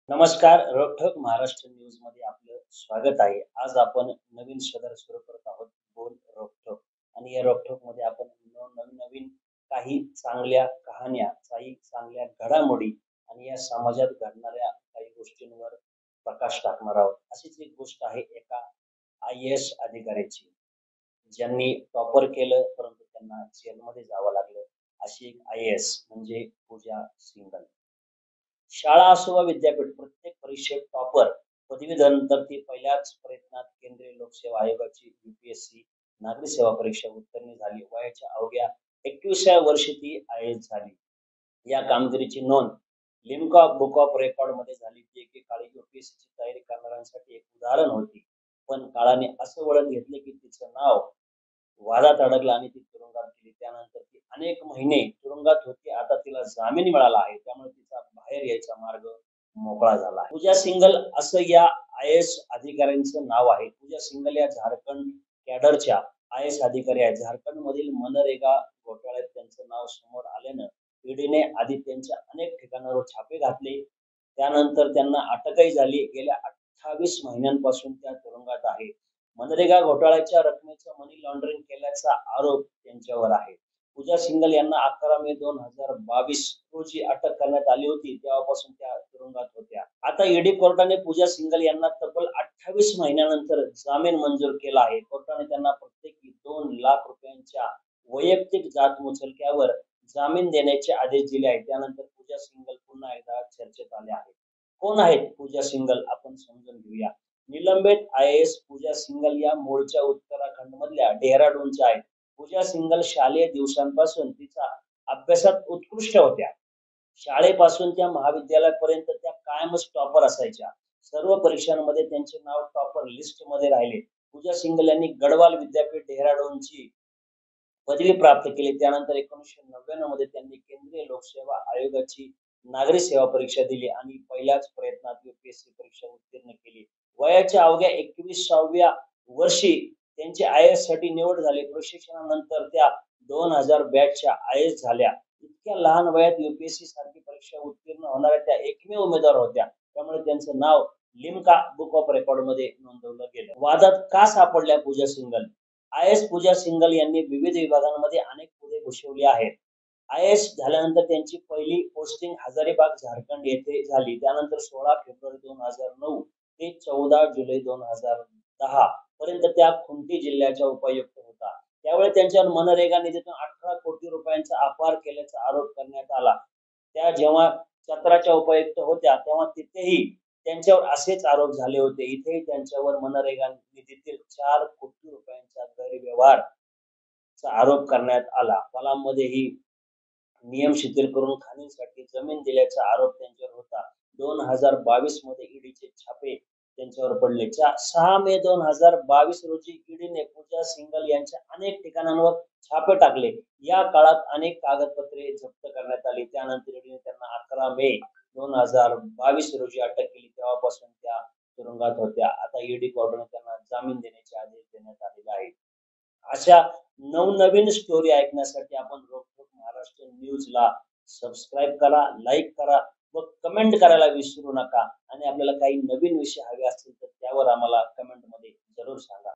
नमस्कार. रोखठोक महाराष्ट्र न्यूज मध्ये आपलं स्वागत आहे. आज आपण नवीन सदर सुरू करत आहोत, बोल रोखठोक. आणि या रोखठोक मध्ये आपण नवीन नवीन काही चांगल्या कहाण्या, काही चांगल्या घडामोडी आणि या समाजात घडणाऱ्या काही गोष्टींवर प्रकाश टाकणार आहोत. अशीच एक गोष्ट आहे एका IAS अधिकाऱ्याची, ज्यांनी टॉपर केलं परंतु त्यांना जेलमध्ये जावं लागलं. अशी एक IAS म्हणजे पूजा सिंघल. शाळा असो वा विद्यापीठ, प्रत्येक परीक्षेत टॉपर, पदवीधर ती पहिल्याच प्रयत्नात केंद्रीय लोकसेवा आयोगाची UPSC नागरी सेवा परीक्षा उत्तीर्ण झाली. वयाच्या अवघ्या 21व्या वर्षी ती IAS झाली. या कामगिरीची नोंद लिम्का बुक ऑफ रेकॉर्ड मध्ये झाली. ती एकेकाळी UPSC ची तयारी करणाऱ्यांसाठी एक उदाहरण होती. पण काळाने असं वळण घेतले की तिचं नाव वादात अडकलं आणि ती तुरुंगात गेली. त्यानंतर ती अनेक महिने तुरुंगात होती. आता तिला जामीन मिळाला आहे. त्यामुळे तिचा बाहेर यायचा मार्ग मोकळा झाला आहे. पूजा सिंघल असं या IAS अधिकाऱ्यांचं नाव आहे. पूजा सिंघल या झारखंड कॅडरच्या IAS अधिकारी आहेत. झारखंडमधील मनरेगा घोटाळ्यात त्यांचं नाव समोर आल्यानं ईडीने आधी त्यांच्या अनेक ठिकाणावर छापे घातले. त्यानंतर त्यांना अटकही झाली. गेल्या 28 महिन्यांपासून त्या तुरुंगात आहे. मनरेगा घोटाळ्याच्या रकमेचं मनी लॉन्ड्रिंग केल्याचा आरोप त्यांच्यावर आहे. पूजा सिंघल यांना 11 मे 2022 रोजी अटक करण्यात आली होती. तेव्हापासून त्या तुरुंगात होत्या. आता ईडी कोर्टाने पूजा सिंघल यांना तब्बल 28 महिन्यानंतर जामीन मंजूर केला आहे. कोर्टाने त्यांना प्रत्येकी 2 लाख रुपयांच्या वैयक्तिक जात मुचलक्यावर जामीन देण्याचे आदेश दिले आहेत. त्यानंतर पूजा सिंघल पुन्हा एकदा चर्चेत आले आहेत. कोण आहेत पूजा सिंघल, आपण समजून घेऊया. निलंबित IAS पूजा सिंघल या मूळच्या उत्तराखंड मधल्या डेहराडूनच्या आहेत. पूजा सिंघल शालेय दिवसांपासून तिचा अभ्यासात उत्कृष्ट होत्या. शाळेपासून त्या महाविद्यालयापर्यंत त्या कायमच टॉपर असायच्या. सर्व परीक्षांमध्ये त्यांचे नाव टॉपर लिस्ट मध्ये राहिले. पूजा सिंघल यांनी गढवाल विद्यापीठ डेहराडूनची पदवी प्राप्त केली. त्यानंतर 1999 मध्ये त्यांनी केंद्रीय लोकसेवा आयोगाची नागरी सेवा परीक्षा दिली आणि पहिल्याच प्रयत्नात UPSC परीक्षा उत्तीर्ण केली. वयाच्या अवघ्या 21व्या वर्षी त्यांची IAS साठी निवड झाली. प्रशिक्षणानंतर त्या 2000 बॅचच्या IAS झाल्या. इतक्या लहान वयात UPSC सारखी परीक्षा उत्तीर्ण होणाऱ्या त्या एकमेव उमेदवार होत्या. त्यामुळे त्यांचं नाव लिम्का बुक ऑफ रेकॉर्ड मध्ये नोंदवलं गेलं. वादात का सापडल्या पूजा सिंघल? IAS पूजा सिंघल यांनी विविध विभागांमध्ये अनेक पदे भूषवली आहेत. IAS झाल्यानंतर त्यांची पहिली पोस्टिंग हजारीबाग झारखंड येथे झाली. त्यानंतर 16 फेब्रुवारी 2009 ते 14 जुलै 2010 पर्यंत त्या खुंटी जिल्ह्याच्या उपायुक्त होता. त्यावेळी त्यांच्यावर मनरेगा निधीतून 18 कोटी रुपयांचा अपहार केल्याचा आरोप करण्यात आला. त्या जेव्हा चतराच्या उपायुक्त होत्या तेव्हा तिथेही त्यांच्यावर असेच आरोप झाले होते. इथेही त्यांच्यावर मनरेगा निधीतील 4 कोटी रुपयांचा गैरव्यवहारचा आरोप करण्यात आला. कलाममध्येही नियम शिथिल करून खाणींसाठी जमीन दिल्याचा आरोप त्यांच्यावर होता. 2022 मध्ये ईडीचे छापे त्यांच्यावर पडले. 6 मे 2022 रोजी ईडीने पूजा सिंघल यांच्या अनेक ठिकाणांवर छापे टाकले. या काळात अनेक कागदपत्रे जप्त करण्यात आली. त्यानंतर ईडीने त्यांना 11 मे 2022 रोजी अटक केली. तेव्हापासून त्या तुरुंगात होत्या. आता ईडी कोर्टाने त्यांना जामीन देण्याचे आदेश देण्यात आलेले आहेत. अशा नवनवीन स्टोरी ऐकण्यासाठी आपण रोखठोक महाराष्ट्र न्यूजला सबस्क्राईब करा, लाईक करा व कमेंट करायला विसरू नका. आणि आपल्याला काही नवीन विषय हवे असतील तर त्यावर आम्हाला कमेंट मध्ये जरूर सांगा.